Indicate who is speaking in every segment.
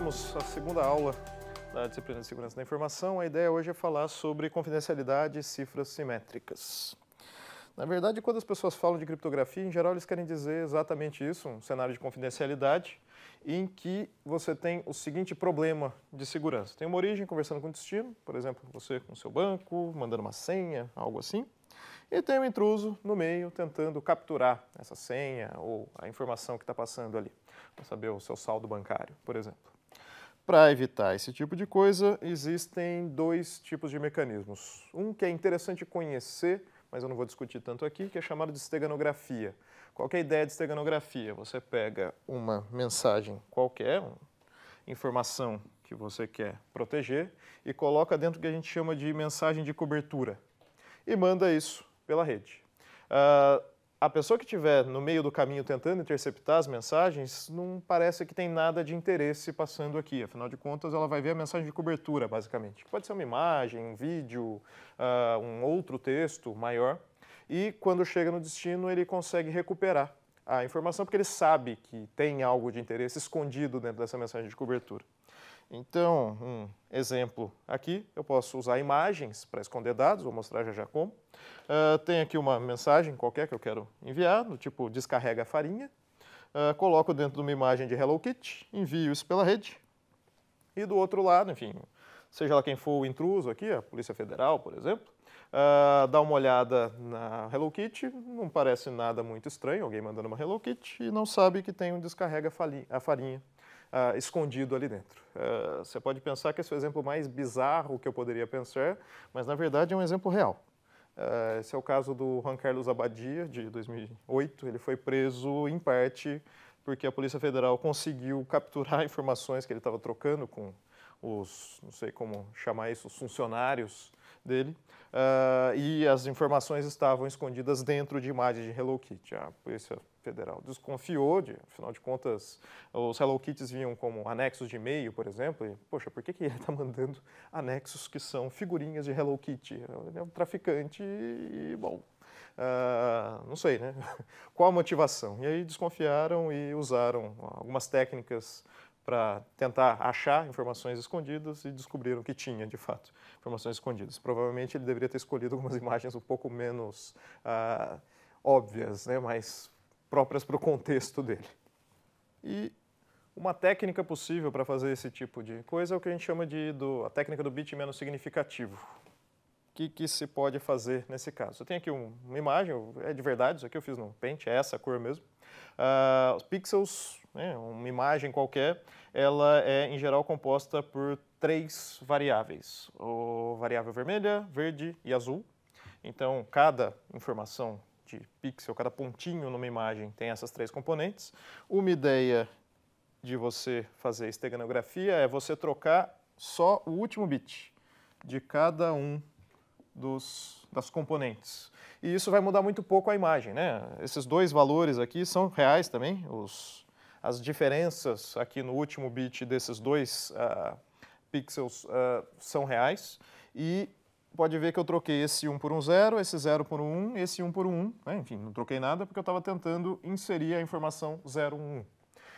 Speaker 1: Começamos a segunda aula da disciplina de Segurança da Informação. A ideia hoje é falar sobre confidencialidade e cifras simétricas. Na verdade, quando as pessoas falam de criptografia, em geral eles querem dizer exatamente isso, um cenário de confidencialidade em que você tem o seguinte problema de segurança. Tem uma origem conversando com o destino, por exemplo, você com o seu banco, mandando uma senha, algo assim. E tem um intruso no meio tentando capturar essa senha ou a informação que está passando ali, para saber o seu saldo bancário, por exemplo. Para evitar esse tipo de coisa, existem dois tipos de mecanismos. Um que é interessante conhecer, mas eu não vou discutir tanto aqui, que é chamado de esteganografia. Qual que é a ideia de esteganografia? Você pega uma mensagem qualquer, uma informação que você quer proteger, e coloca dentro do que a gente chama de mensagem de cobertura, e manda isso pela rede. A pessoa que estiver no meio do caminho tentando interceptar as mensagens, não parece que tem nada de interesse passando aqui. Afinal de contas, ela vai ver a mensagem de cobertura, basicamente. Pode ser uma imagem, um vídeo, um outro texto maior. E quando chega no destino, ele consegue recuperar a informação, porque ele sabe que tem algo de interesse escondido dentro dessa mensagem de cobertura. Então, um exemplo aqui, eu posso usar imagens para esconder dados, vou mostrar já como. Tem aqui uma mensagem qualquer que eu quero enviar, do tipo descarrega a farinha. Coloco dentro de uma imagem de Hello Kitty, envio isso pela rede. E do outro lado, enfim, seja lá quem for o intruso aqui, a Polícia Federal, por exemplo, dá uma olhada na Hello Kitty, não parece nada muito estranho, alguém mandando uma Hello Kitty, e não sabe que tem um descarrega a farinha escondido ali dentro. Você pode pensar que esse é o exemplo mais bizarro que eu poderia pensar, mas na verdade é um exemplo real. Esse é o caso do Juan Carlos Abadia, de 2008. Ele foi preso, em parte, porque a Polícia Federal conseguiu capturar informações que ele estava trocando com os, não sei como chamar isso, os funcionários dele, e as informações estavam escondidas dentro de imagens de Hello Kitty. A Polícia Federal desconfiou, afinal de contas, os Hello Kitties vinham como anexos de e-mail, por exemplo, e, poxa, por que ele está mandando anexos que são figurinhas de Hello Kitty? Ele é um traficante e, bom, não sei, né? Qual a motivação? E aí desconfiaram e usaram algumas técnicas para tentar achar informações escondidas e descobriram que tinha, de fato, informações escondidas. Provavelmente ele deveria ter escolhido algumas imagens um pouco menos óbvias, né, mais próprias para o contexto dele. E uma técnica possível para fazer esse tipo de coisa é o que a gente chama de a técnica do bit menos significativo. O que se pode fazer nesse caso? Eu tenho aqui uma imagem, é de verdade, isso aqui eu fiz no Paint, é essa a cor mesmo. Os pixels, né, uma imagem qualquer, ela é em geral composta por 3 variáveis, a variável vermelha, verde e azul. Então, cada informação de pixel, cada pontinho numa imagem tem essas 3 componentes. Uma ideia de você fazer esteganografia é você trocar só o último bit de cada um das componentes. E isso vai mudar muito pouco a imagem, né? Esses 2 valores aqui são reais também, as diferenças aqui no último bit desses 2 pixels são reais, e pode ver que eu troquei esse 1 por um 0, esse 0 por um 1, esse 1 por um 1, né? Enfim, não troquei nada porque eu estava tentando inserir a informação 0, 1, 1.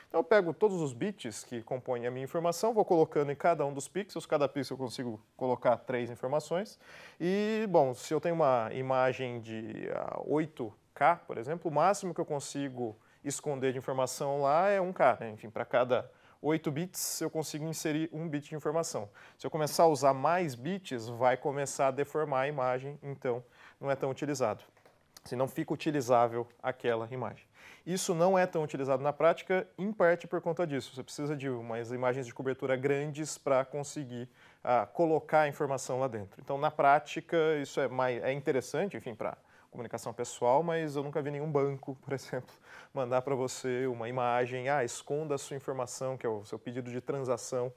Speaker 1: Então eu pego todos os bits que compõem a minha informação, vou colocando em cada um dos pixels, cada pixel eu consigo colocar 3 informações. E, bom, se eu tenho uma imagem de 8K, por exemplo, o máximo que eu consigo esconder de informação lá é 1K, né? Enfim, para cada 8 bits eu consigo inserir 1 bit de informação. Se eu começar a usar mais bits, vai começar a deformar a imagem, então não é tão utilizado. Se não fica utilizável aquela imagem. Isso não é tão utilizado na prática, em parte por conta disso. Você precisa de umas imagens de cobertura grandes para conseguir colocar a informação lá dentro. Então, na prática, isso é interessante, enfim, para comunicação pessoal, mas eu nunca vi nenhum banco, por exemplo, mandar para você uma imagem, esconda a sua informação, que é o seu pedido de transação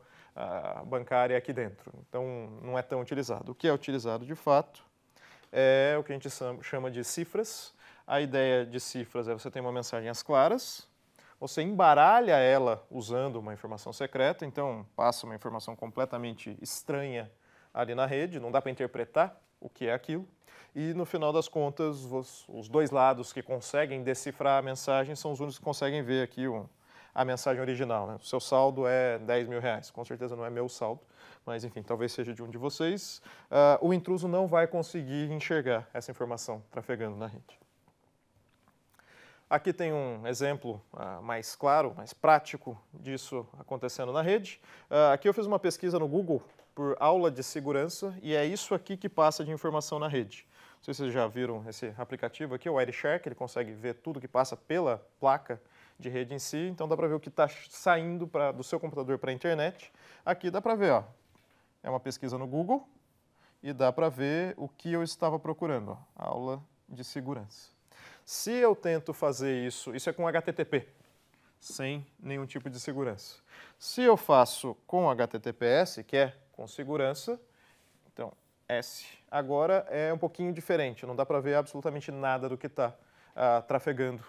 Speaker 1: bancária aqui dentro. Então, não é tão utilizado. O que é utilizado, de fato, é o que a gente chama de cifras. A ideia de cifras é você tem uma mensagem às claras, você embaralha ela usando uma informação secreta, então passa uma informação completamente estranha ali na rede, não dá para interpretar o que é aquilo. E no final das contas, os 2 lados que conseguem decifrar a mensagem são os únicos que conseguem ver aqui a mensagem original, né? O seu saldo é 10 mil reais. Com certeza não é meu saldo, mas enfim, talvez seja de um de vocês. O intruso não vai conseguir enxergar essa informação trafegando na rede. Aqui tem um exemplo mais claro, mais prático disso acontecendo na rede. Aqui eu fiz uma pesquisa no Google por aula de segurança e é isso aqui que passa de informação na rede. Não sei se vocês já viram esse aplicativo aqui, o Wireshark, ele consegue ver tudo que passa pela placa de rede em si, então dá para ver o que está saindo do seu computador para a internet. Aqui dá para ver, ó, é uma pesquisa no Google e dá para ver o que eu estava procurando, ó, aula de segurança. Se eu tento fazer isso é com HTTP, sem nenhum tipo de segurança. Se eu faço com HTTPS, que é com segurança, então S, agora é um pouquinho diferente, não dá para ver absolutamente nada do que está trafegando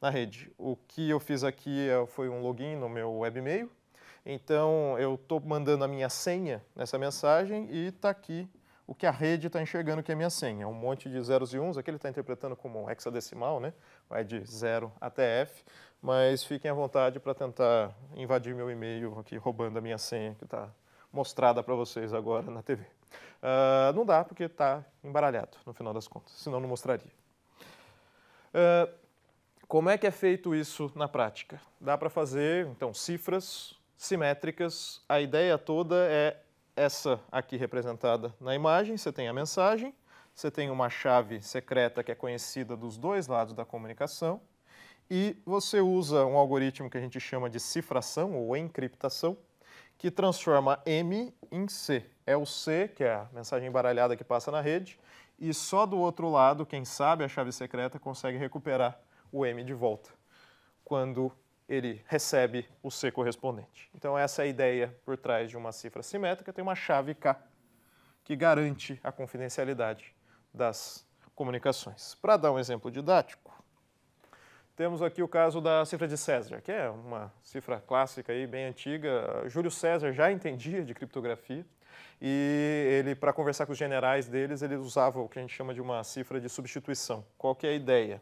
Speaker 1: na rede. O que eu fiz aqui foi um login no meu webmail, então eu estou mandando a minha senha nessa mensagem e está aqui o que a rede está enxergando que é a minha senha. Um monte de zeros e uns, aqui ele está interpretando como um hexadecimal, né? Vai de 0 até F, mas fiquem à vontade para tentar invadir meu e-mail aqui, roubando a minha senha que está mostrada para vocês agora na TV. Não dá, porque está embaralhado, no final das contas, senão não mostraria. Como é que é feito isso na prática? Dá para fazer, então, cifras simétricas. A ideia toda é essa aqui representada na imagem. Você tem a mensagem, você tem uma chave secreta que é conhecida dos dois lados da comunicação, e você usa um algoritmo que a gente chama de cifração ou encriptação, que transforma M em C. É o C, que é a mensagem embaralhada que passa na rede, e só do outro lado, quem sabe a chave secreta consegue recuperar o M de volta, quando ele recebe o C correspondente. Então essa é a ideia por trás de uma cifra simétrica. Tem uma chave K que garante a confidencialidade das comunicações. Para dar um exemplo didático, temos aqui o caso da cifra de César, que é uma cifra clássica aí, bem antiga. Júlio César já entendia de criptografia e ele, para conversar com os generais deles, ele usava o que a gente chama de uma cifra de substituição. Qual que é a ideia?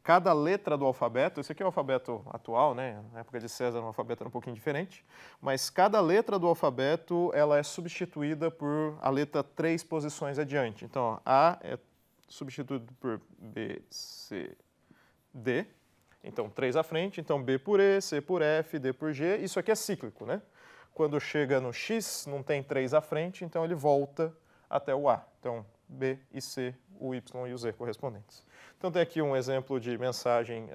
Speaker 1: Cada letra do alfabeto, esse aqui é o alfabeto atual, né? Na época de César o alfabeto era um pouquinho diferente, mas cada letra do alfabeto ela é substituída por a letra 3 posições adiante. Então, ó, A é substituído por B, C, D, então 3 à frente, então B por E, C por F, D por G, isso aqui é cíclico, né? Quando chega no X, não tem 3 à frente, então ele volta até o A. Então, B e C, o Y e o Z correspondentes. Então tem aqui um exemplo de mensagem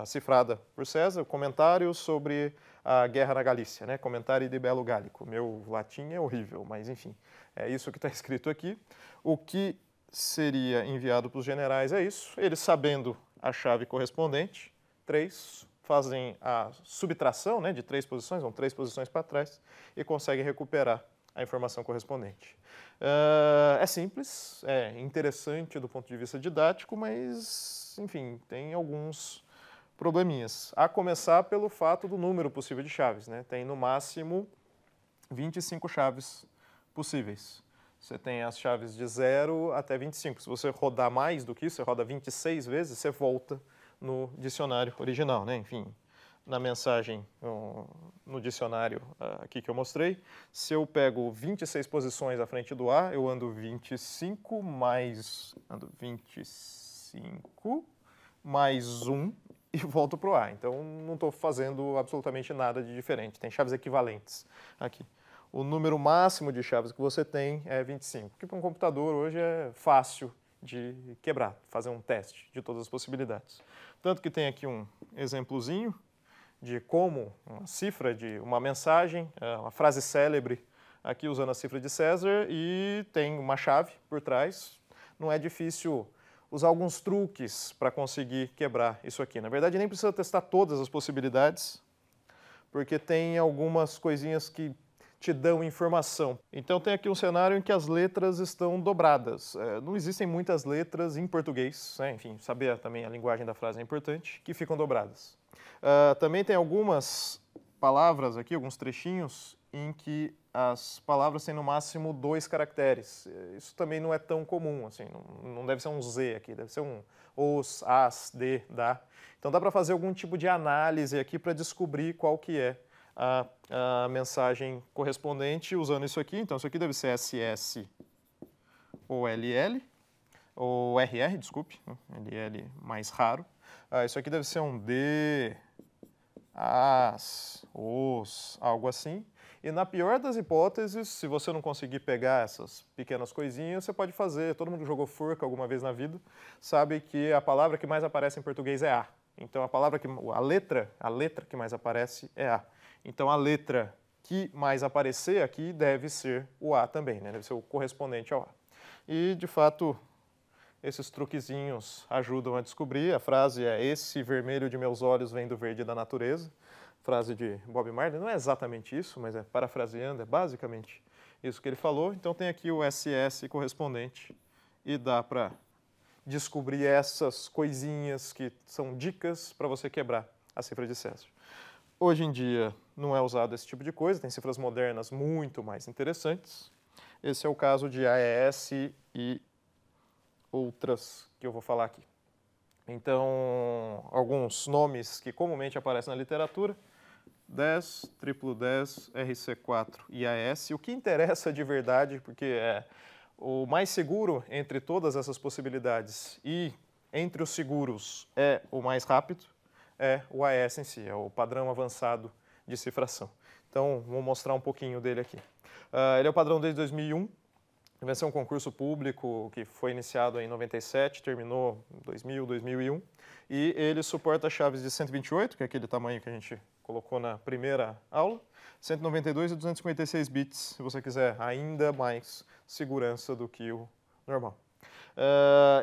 Speaker 1: cifrada por César, comentário sobre a guerra na Galícia, né? Comentário de Belo Gálico. Meu latim é horrível, mas enfim, é isso que está escrito aqui. O que seria enviado para os generais é isso, eles sabendo a chave correspondente, 3, fazem a subtração, né, de 3 posições, vão 3 posições para trás, e conseguem recuperar a informação correspondente. É simples, é interessante do ponto de vista didático, mas, enfim, tem alguns probleminhas. A começar pelo fato do número possível de chaves, né? Tem, no máximo, 25 chaves possíveis. Você tem as chaves de 0 até 25. Se você rodar mais do que isso, você roda 26 vezes, você volta no dicionário original, né? Enfim, na mensagem, no dicionário aqui que eu mostrei, se eu pego 26 posições à frente do A, eu ando 25 mais 1 e volto para o A. Então, não estou fazendo absolutamente nada de diferente. Tem chaves equivalentes aqui. O número máximo de chaves que você tem é 25, que para um computador hoje é fácil de quebrar, fazer um teste de todas as possibilidades. Tanto que tem aqui um exemplozinho de como uma cifra de uma mensagem, uma frase célebre, aqui usando a cifra de César, e tem uma chave por trás. Não é difícil usar alguns truques para conseguir quebrar isso aqui. Na verdade, nem precisa testar todas as possibilidades, porque tem algumas coisinhas que te dão informação. Então tem aqui um cenário em que as letras estão dobradas. Não existem muitas letras em português, né? Enfim, saber também a linguagem da frase é importante, que ficam dobradas. Também tem algumas palavras aqui, alguns trechinhos, em que as palavras têm no máximo 2 caracteres. Isso também não é tão comum, assim, não deve ser um Z aqui, deve ser um os, as, de, da. Então dá para fazer algum tipo de análise aqui para descobrir qual que é a mensagem correspondente usando isso aqui. Então isso aqui deve ser SS ou LL, ou RR, desculpe, LL mais raro. Isso aqui deve ser um D, as, os, algo assim. E na pior das hipóteses, se você não conseguir pegar essas pequenas coisinhas, você pode fazer, todo mundo que jogou forca alguma vez na vida, sabe que a palavra que mais aparece em português é A. Então a letra que mais aparece é A. Então a letra que mais aparecer aqui deve ser o A também, né? Deve ser o correspondente ao A. E, de fato, esses truquezinhos ajudam a descobrir. A frase é: esse vermelho de meus olhos vem do verde da natureza. Frase de Bob Marley. Não é exatamente isso, mas é parafraseando, é basicamente isso que ele falou. Então tem aqui o SS correspondente e dá para descobrir essas coisinhas que são dicas para você quebrar a cifra de César. Hoje em dia não é usado esse tipo de coisa, tem cifras modernas muito mais interessantes. Esse é o caso de AES e outras que eu vou falar aqui. Então, alguns nomes que comumente aparecem na literatura: 10, triplo 10, RC4 e AES. O que interessa de verdade, porque é o mais seguro entre todas essas possibilidades e entre os seguros é o mais rápido, é o AES em si, é o padrão avançado de cifração. Então, vou mostrar um pouquinho dele aqui. Ele é o padrão desde 2001. Venceu um concurso público que foi iniciado em 97, terminou em 2000, 2001. E ele suporta chaves de 128, que é aquele tamanho que a gente colocou na primeira aula, 192 e 256 bits, se você quiser ainda mais segurança do que o normal.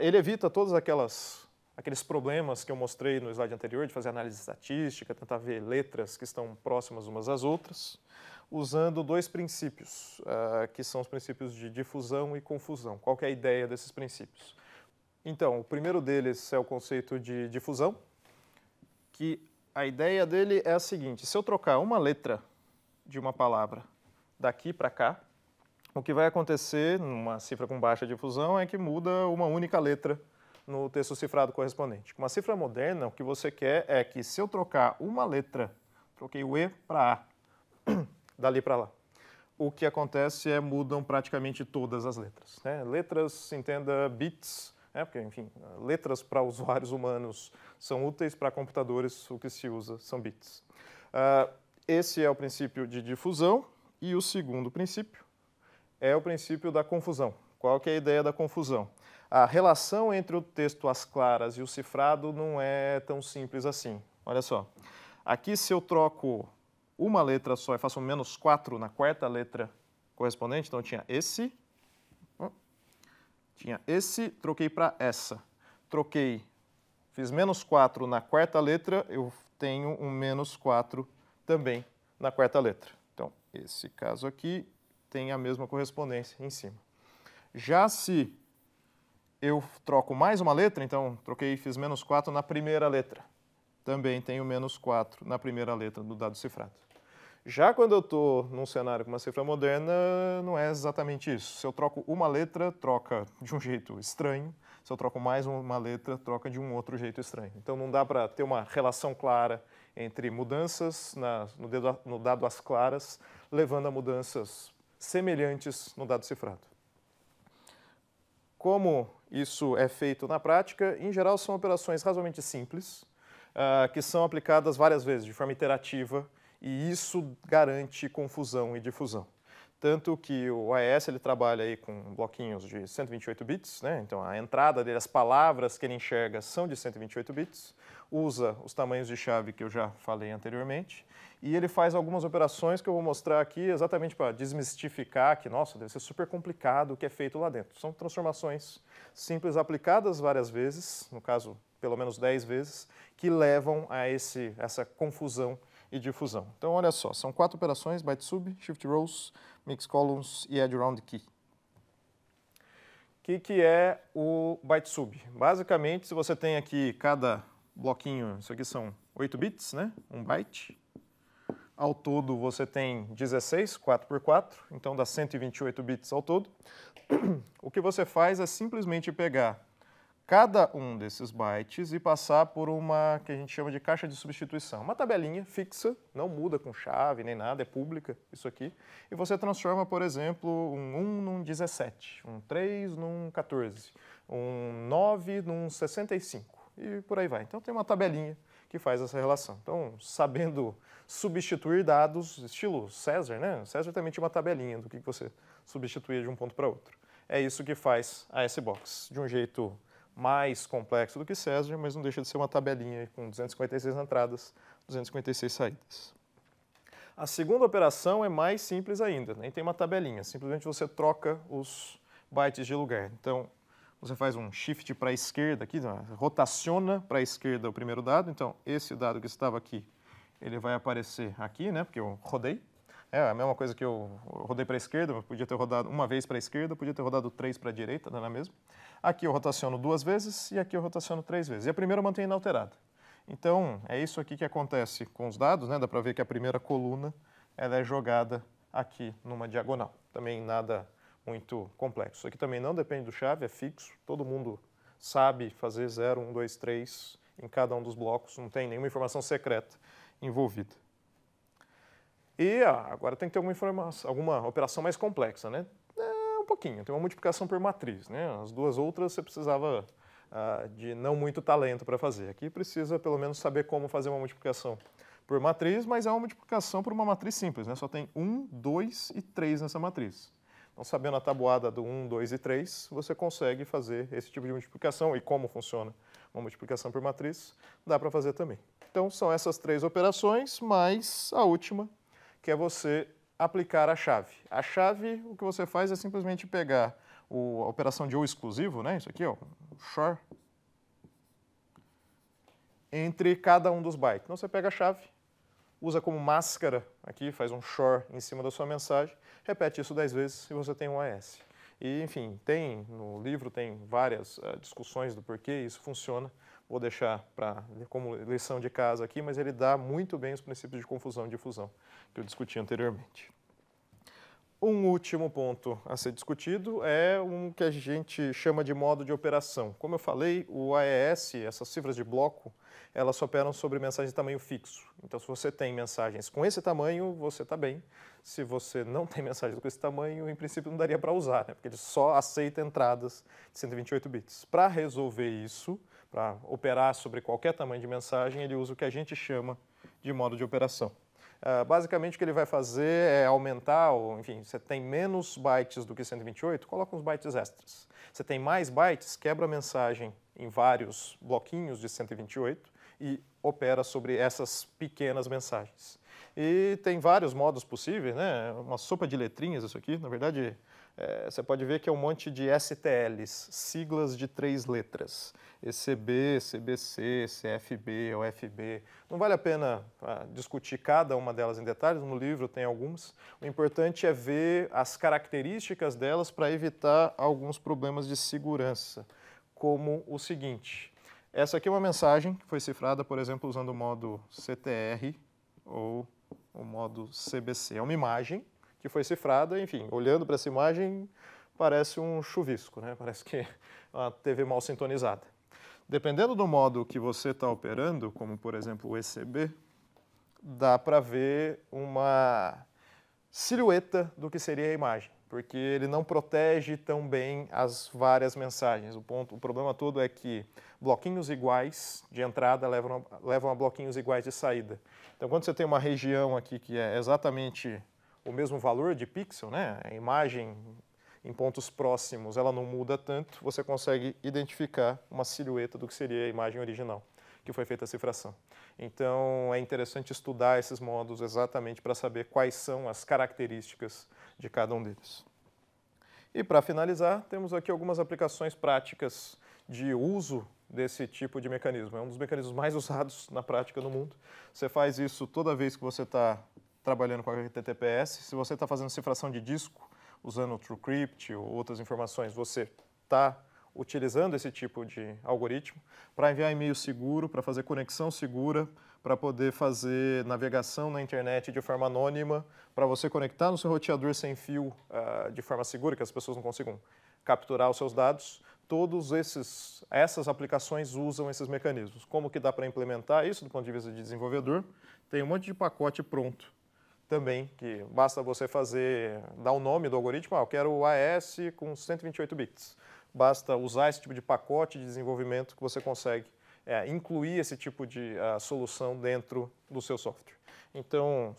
Speaker 1: Ele evita todos aqueles problemas que eu mostrei no slide anterior, de fazer análise estatística, tentar ver letras que estão próximas umas às outras, usando 2 princípios, que são os princípios de difusão e confusão. Qual que é a ideia desses princípios? Então, o primeiro deles é o conceito de difusão, que a ideia dele é a seguinte: se eu trocar uma letra de uma palavra daqui para cá, o que vai acontecer numa cifra com baixa difusão é que muda uma única letra no texto cifrado correspondente. Com uma cifra moderna, o que você quer é que, se eu trocar uma letra, troquei o E para A, dali para lá, o que acontece é mudam praticamente todas as letras, né? Letras, entenda bits, porque, enfim, letras para usuários humanos são úteis, para computadores o que se usa são bits. Esse é o princípio de difusão, e o segundo princípio é o princípio da confusão. Qual que é a ideia da confusão? A relação entre o texto às claras e o cifrado não é tão simples assim. Olha só, aqui se eu troco uma letra só e faço um -4 na quarta letra correspondente, então tinha esse, troquei para essa. Troquei, fiz -4 na quarta letra, eu tenho um -4 também na quarta letra. Então, esse caso aqui tem a mesma correspondência em cima. Já se eu troco mais uma letra, então troquei e fiz -4 na primeira letra, também tenho -4 na primeira letra do dado cifrado. Já quando eu estou num cenário com uma cifra moderna, não é exatamente isso. Se eu troco uma letra, troca de um jeito estranho. Se eu troco mais uma letra, troca de um outro jeito estranho. Então não dá para ter uma relação clara entre mudanças no dado às claras, levando a mudanças semelhantes no dado cifrado. Como isso é feito na prática? Em geral, são operações razoavelmente simples, que são aplicadas várias vezes, de forma iterativa, e isso garante confusão e difusão. Tanto que o AES ele trabalha aí com bloquinhos de 128 bits, né? Então a entrada dele, as palavras que ele enxerga são de 128 bits, usa os tamanhos de chave que eu já falei anteriormente, e ele faz algumas operações que eu vou mostrar aqui exatamente para desmistificar que, nossa, deve ser super complicado o que é feito lá dentro. São transformações simples aplicadas várias vezes, no caso, pelo menos 10 vezes, que levam a essa confusão e difusão. Então, olha só, são 4 operações: byte sub, shift rows, mix columns e add round key. O que é o byte sub? Basicamente, se você tem aqui cada bloquinho, isso aqui são 8 bits, né? 1 byte. Ao todo você tem 16, 4 por 4, então dá 128 bits ao todo. O que você faz é simplesmente pegar cada um desses bytes e passar por uma que a gente chama de caixa de substituição. Uma tabelinha fixa, não muda com chave nem nada, é pública isso aqui. E você transforma, por exemplo, um 1 num 17, um 3 num 14, um 9 num 65 e por aí vai. Então tem uma tabelinha que faz essa relação. Então, sabendo substituir dados, estilo César, né? César também tinha uma tabelinha do que você substituía de um ponto para outro. É isso que faz a S-Box, de um jeito mais complexo do que César, mas não deixa de ser uma tabelinha com 256 entradas, 256 saídas. A segunda operação é mais simples ainda, nem tem uma tabelinha, simplesmente você troca os bytes de lugar. Então, você faz um shift para a esquerda aqui, rotaciona para a esquerda o primeiro dado, então esse dado que estava aqui, ele vai aparecer aqui, né, porque eu rodei. É a mesma coisa que eu rodei para a esquerda, eu podia ter rodado uma vez para a esquerda, podia ter rodado 3 para a direita, não é mesmo? Aqui eu rotaciono 2 vezes e aqui eu rotaciono 3 vezes. E a primeira eu mantenho inalterada. Então, é isso aqui que acontece com os dados, né? Dá para ver que a primeira coluna ela é jogada aqui numa diagonal. Também nada muito complexo. Isso aqui também não depende do chave, é fixo. Todo mundo sabe fazer 0, 1, 2, 3 em cada um dos blocos. Não tem nenhuma informação secreta envolvida. E agora tem que ter alguma operação mais complexa, né? Um pouquinho, tem uma multiplicação por matriz, né? As duas outras você precisava de não muito talento para fazer. Aqui precisa pelo menos saber como fazer uma multiplicação por matriz, mas é uma multiplicação por uma matriz simples, né? Só tem 1, 2 e 3 nessa matriz. Então, sabendo a tabuada do 1, 2 e 3, você consegue fazer esse tipo de multiplicação e como funciona uma multiplicação por matriz, dá para fazer também. Então, são essas 3 operações, mais a última, que é você aplicar a chave. A chave, o que você faz é simplesmente pegar a operação de ou exclusivo, né? Isso aqui, ó, XOR, entre cada um dos bytes. Então, você pega a chave, usa como máscara aqui, faz um XOR em cima da sua mensagem, repete isso 10 vezes e você tem um AES. E, enfim, no livro tem várias discussões do porquê isso funciona. Vou deixar como lição de casa aqui, mas ele dá muito bem os princípios de confusão e difusão que eu discuti anteriormente. Um último ponto a ser discutido é um que a gente chama de modo de operação. Como eu falei, o AES, essas cifras de bloco, elas só operam sobre mensagens de tamanho fixo. Então, se você tem mensagens com esse tamanho, você está bem. Se você não tem mensagens com esse tamanho, em princípio não daria para usar, né? Porque ele só aceita entradas de 128 bits. Para resolver isso, para operar sobre qualquer tamanho de mensagem, ele usa o que a gente chama de modo de operação. Basicamente, o que ele vai fazer é aumentar, enfim, você tem menos bytes do que 128, coloca uns bytes extras. Você tem mais bytes, quebra a mensagem em vários bloquinhos de 128 e opera sobre essas pequenas mensagens. E tem vários modos possíveis, né? Uma sopa de letrinhas isso aqui, na verdade, você pode ver que é um monte de STLs, siglas de 3 letras. ECB, CBC, CFB, OFB. Não vale a pena discutir cada uma delas em detalhes, no livro tem algumas. O importante é ver as características delas para evitar alguns problemas de segurança, como o seguinte. Essa aqui é uma mensagem que foi cifrada, por exemplo, usando o modo CTR ou o modo CBC. É uma imagem que foi cifrada, enfim, olhando para essa imagem, parece um chuvisco, né? Parece que é uma TV mal sintonizada. Dependendo do modo que você está operando, como por exemplo o ECB, dá para ver uma silhueta do que seria a imagem, porque ele não protege tão bem as várias mensagens. O problema todo é que bloquinhos iguais de entrada levam a bloquinhos iguais de saída. Então, quando você tem uma região aqui que é exatamente o mesmo valor de pixel, né, a imagem em pontos próximos ela não muda tanto, você consegue identificar uma silhueta do que seria a imagem original que foi feita a cifração. Então, é interessante estudar esses modos exatamente para saber quais são as características de cada um deles. E para finalizar, temos aqui algumas aplicações práticas de uso desse tipo de mecanismo. É um dos mecanismos mais usados na prática no mundo. Você faz isso toda vez que você está trabalhando com HTTPS. Se você está fazendo cifração de disco, usando o TrueCrypt ou outras informações, você está utilizando esse tipo de algoritmo para enviar e-mail seguro, para fazer conexão segura, para poder fazer navegação na internet de forma anônima, para você conectar no seu roteador sem fio de forma segura, que as pessoas não consigam capturar os seus dados. Todas essas aplicações usam esses mecanismos. Como que dá para implementar isso do ponto de vista de desenvolvedor? Tem um monte de pacote pronto também, que basta você dar o nome do algoritmo, eu quero o AES com 128 bits. Basta usar esse tipo de pacote de desenvolvimento que você consegue incluir esse tipo de solução dentro do seu software. Então,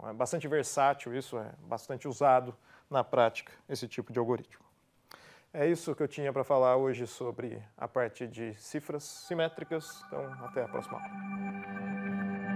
Speaker 1: é bastante versátil isso, é bastante usado na prática esse tipo de algoritmo. É isso que eu tinha para falar hoje sobre a parte de cifras simétricas. Então, até a próxima aula.